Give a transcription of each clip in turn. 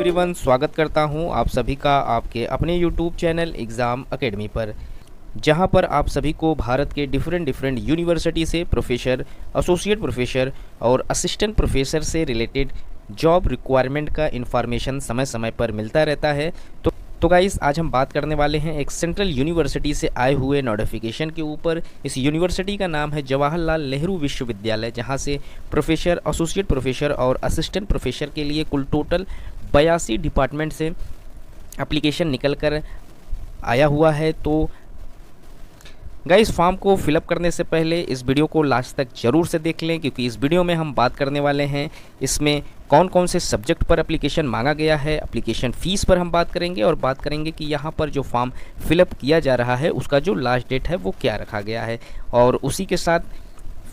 Everyone, स्वागत करता हूं आप सभी का आपके अपने यूट्यूब चैनल एग्ज़ाम एकेडमी पर, जहां पर आप सभी को भारत के डिफरेंट यूनिवर्सिटी से प्रोफेसर, एसोसिएट प्रोफेसर और असिस्टेंट प्रोफेसर से रिलेटेड जॉब रिक्वायरमेंट का इन्फॉर्मेशन समय समय पर मिलता रहता है। तो गाइस, आज हम बात करने वाले हैं एक सेंट्रल यूनिवर्सिटी से आए हुए नोटिफिकेशन के ऊपर। इस यूनिवर्सिटी का नाम है जवाहरलाल नेहरू विश्वविद्यालय, जहां से प्रोफेसर, एसोसिएट प्रोफेसर और असिस्टेंट प्रोफेसर के लिए कुल टोटल 82 डिपार्टमेंट से एप्लीकेशन निकल कर आया हुआ है। तो गाइस, फॉर्म को फिलअप करने से पहले इस वीडियो को लास्ट तक जरूर से देख लें, क्योंकि इस वीडियो में हम बात करने वाले हैं इसमें कौन कौन से सब्जेक्ट पर एप्लीकेशन मांगा गया है, एप्लीकेशन फ़ीस पर हम बात करेंगे और बात करेंगे कि यहाँ पर जो फॉर्म फिलअप किया जा रहा है उसका जो लास्ट डेट है वो क्या रखा गया है, और उसी के साथ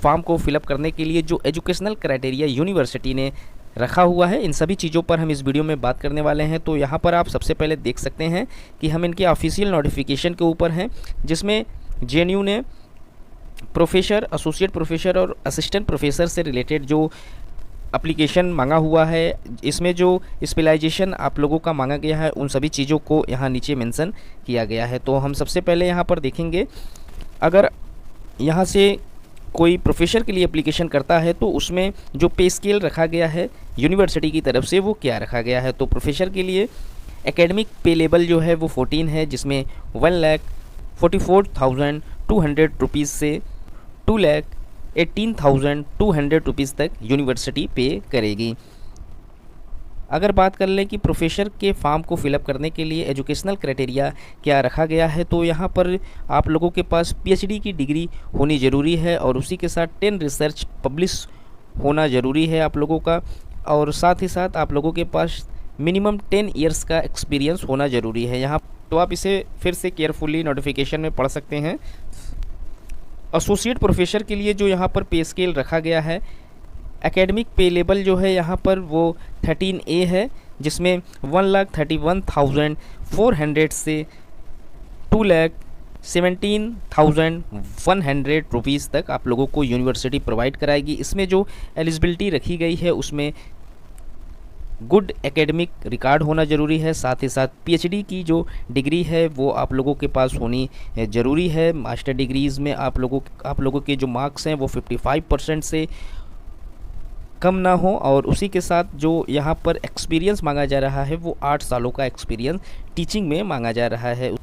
फॉर्म को फिलअप करने के लिए जो एजुकेशनल क्राइटेरिया यूनिवर्सिटी ने रखा हुआ है, इन सभी चीज़ों पर हम इस वीडियो में बात करने वाले हैं। तो यहाँ पर आप सबसे पहले देख सकते हैं कि हम इनके ऑफिशियल नोटिफिकेशन के ऊपर हैं, जिसमें जेएनयू ने प्रोफेसर, एसोसिएट प्रोफेसर और असिस्टेंट प्रोफेसर से रिलेटेड जो एप्लीकेशन मांगा हुआ है, इसमें जो स्पेशलाइजेशन आप लोगों का मांगा गया है, उन सभी चीज़ों को यहाँ नीचे मेंशन किया गया है। तो हम सबसे पहले यहाँ पर देखेंगे, अगर यहाँ से कोई प्रोफेसर के लिए एप्लीकेशन करता है तो उसमें जो पे स्केल रखा गया है यूनिवर्सिटी की तरफ से वो क्या रखा गया है। तो प्रोफेसर के लिए एकेडमिक पे लेवल जो है वो 14 है, जिसमें 1,44,200 रुपीज़ से 2,18,200 रुपीज़ तक यूनिवर्सिटी पे करेगी। अगर बात कर लें कि प्रोफेसर के फॉर्म को फिलअप करने के लिए एजुकेशनल क्राइटेरिया क्या रखा गया है, तो यहाँ पर आप लोगों के पास पीएचडी की डिग्री होनी ज़रूरी है और उसी के साथ 10 रिसर्च पब्लिश होना ज़रूरी है आप लोगों का, और साथ ही साथ आप लोगों के पास मिनिमम 10 ईयर्स का एक्सपीरियंस होना ज़रूरी है। यहाँ तो आप इसे फिर से केयरफुली नोटिफिकेशन में पढ़ सकते हैं। एसोसिएट प्रोफेसर के लिए जो यहाँ पर पे स्केल रखा गया है, एकेडमिक पे लेवल जो है यहाँ पर वो 13A है, जिसमें 1,31,400 से 2,17,100 रुपीज़ तक आप लोगों को यूनिवर्सिटी प्रोवाइड कराएगी। इसमें जो एलिजिबिलिटी रखी गई है उसमें गुड एकेडमिक रिकॉर्ड होना ज़रूरी है, साथ ही साथ पीएचडी की जो डिग्री है वो आप लोगों के पास होनी ज़रूरी है। मास्टर डिग्रीज़ में आप लोगों के जो मार्क्स हैं वो 55% से कम ना हो, और उसी के साथ जो यहाँ पर एक्सपीरियंस मांगा जा रहा है वो 8 सालों का एक्सपीरियंस टीचिंग में मांगा जा रहा है।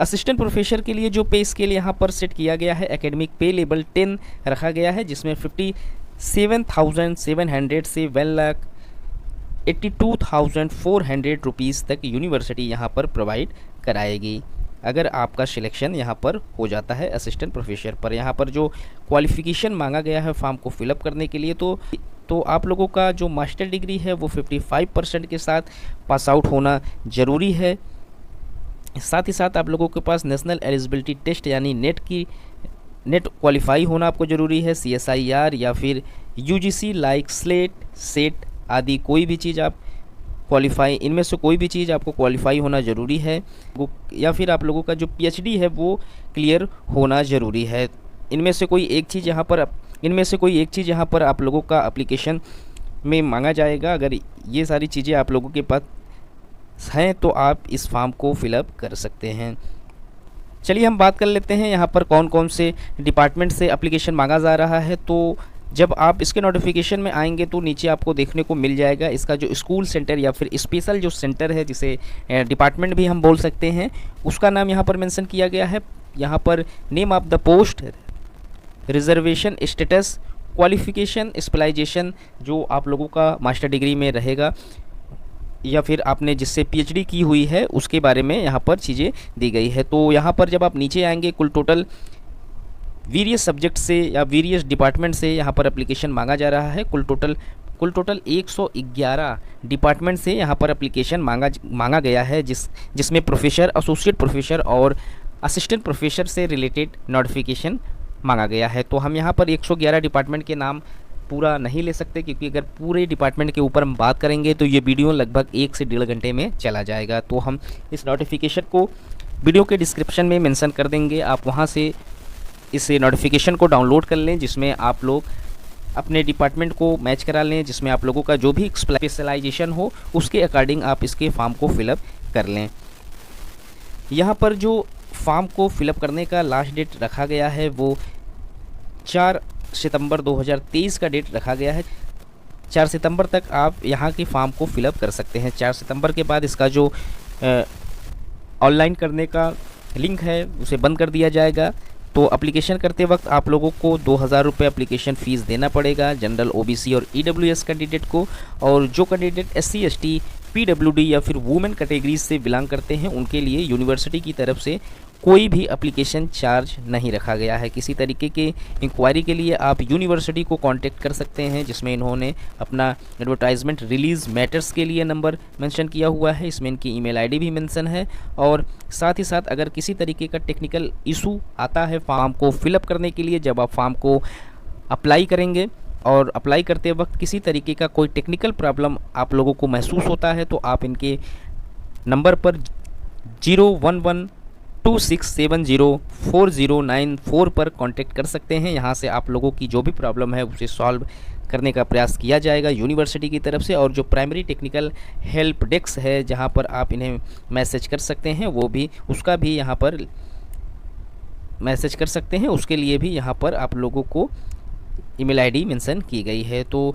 असिस्टेंट प्रोफेसर के लिए जो पे स्केल यहाँ पर सेट किया गया है, एकेडमिक पे लेवल 10 रखा गया है, जिसमें 57,700 से 1,82,400 रुपीज़ तक यूनिवर्सिटी यहाँ पर प्रोवाइड कराएगी, अगर आपका सिलेक्शन यहाँ पर हो जाता है असिस्टेंट प्रोफेसर पर। यहाँ पर जो क्वालिफ़िकेशन मांगा गया है फॉर्म को फिलअप करने के लिए, तो आप लोगों का जो मास्टर डिग्री है वो 55% के साथ पास आउट होना ज़रूरी है। साथ ही साथ आप लोगों के पास नेशनल एलिजिबिलिटी टेस्ट यानी नेट क्वालिफाई होना आपको ज़रूरी है। CSIR या फिर UGC लाइक सेट आदि कोई भी चीज़ आप क्वालिफाई, इनमें से कोई भी चीज़ आपको क्वालिफाई होना ज़रूरी है, या फिर आप लोगों का जो PhD है वो क्लियर होना ज़रूरी है। इनमें से कोई एक चीज़ यहाँ पर आप लोगों का एप्लीकेशन में मांगा जाएगा। अगर ये सारी चीज़ें आप लोगों के पास हैं तो आप इस फॉर्म को फिलअप कर सकते हैं। चलिए हम बात कर लेते हैं यहाँ पर कौन कौन से डिपार्टमेंट से एप्लीकेशन मांगा जा रहा है। तो जब आप इसके नोटिफिकेशन में आएंगे तो नीचे आपको देखने को मिल जाएगा इसका जो स्कूल सेंटर या फिर स्पेशल जो सेंटर है, जिसे डिपार्टमेंट भी हम बोल सकते हैं, उसका नाम यहाँ पर मेंशन किया गया है। यहाँ पर name of the post, reservation status, qualification, specialisation जो आप लोगों का मास्टर डिग्री में रहेगा या फिर आपने जिससे PhD की हुई है उसके बारे में यहाँ पर चीज़ें दी गई है। तो यहाँ पर जब आप नीचे आएंगे, कुल टोटल वेरियस सब्जेक्ट से या वेरियस डिपार्टमेंट से यहाँ पर एप्लीकेशन मांगा जा रहा है। कुल टोटल 111 डिपार्टमेंट से यहाँ पर एप्लीकेशन मांगा गया है, जिसमें प्रोफेसर, एसोसिएट प्रोफेसर और असिस्टेंट प्रोफेसर से रिलेटेड नोटिफिकेशन मांगा गया है। तो हम यहाँ पर 111 डिपार्टमेंट के नाम पूरा नहीं ले सकते, क्योंकि अगर पूरे डिपार्टमेंट के ऊपर हम बात करेंगे तो ये वीडियो लगभग 1 से 1.5 घंटे में चला जाएगा। तो हम इस नोटिफिकेशन को वीडियो के डिस्क्रिप्शन में मेंशन कर देंगे, आप वहाँ से इस नोटिफिकेशन को डाउनलोड कर लें, जिसमें आप लोग अपने डिपार्टमेंट को मैच करा लें, जिसमें आप लोगों का जो भी स्पेशलाइजेशन हो उसके अकॉर्डिंग आप इसके फॉर्म को फिलअप कर लें। यहाँ पर जो फॉर्म को फिलअप करने का लास्ट डेट रखा गया है वो 4 सितंबर 2023 का डेट रखा गया है। 4 सितंबर तक आप यहाँ की फॉर्म को फिलअप कर सकते हैं। 4 सितंबर के बाद इसका जो ऑनलाइन करने का लिंक है उसे बंद कर दिया जाएगा। तो एप्लीकेशन करते वक्त आप लोगों को 2000 रुपये एप्लीकेशन फ़ीस देना पड़ेगा जनरल, ओबीसी और ईडब्ल्यूएस कैंडिडेट को। और जो कैंडिडेट एससी, एसटी, पीडब्ल्यूडी या फिर वुमेन कैटेगरीज से बिलोंग करते हैं उनके लिए यूनिवर्सिटी की तरफ से कोई भी एप्लीकेशन चार्ज नहीं रखा गया है। किसी तरीके के इंक्वायरी के लिए आप यूनिवर्सिटी को कांटेक्ट कर सकते हैं, जिसमें इन्होंने अपना एडवर्टाइजमेंट रिलीज़ मैटर्स के लिए नंबर मेंशन किया हुआ है। इसमें इनकी ईमेल आईडी भी मेंशन है। और साथ ही साथ अगर किसी तरीके का टेक्निकल इशू आता है फॉर्म को फिलअप करने के लिए, जब आप फॉर्म को अप्लाई करेंगे और अप्लाई करते वक्त किसी तरीके का कोई टेक्निकल प्रॉब्लम आप लोगों को महसूस होता है तो आप इनके नंबर पर 01126704094 पर कांटेक्ट कर सकते हैं। यहाँ से आप लोगों की जो भी प्रॉब्लम है उसे सॉल्व करने का प्रयास किया जाएगा यूनिवर्सिटी की तरफ से। और जो प्राइमरी टेक्निकल हेल्प डेस्क है जहाँ पर आप इन्हें मैसेज कर सकते हैं, वो भी उसका भी यहाँ पर मैसेज कर सकते हैं, उसके लिए भी यहाँ पर आप लोगों को ईमेल आईडी मेंशन की गई है। तो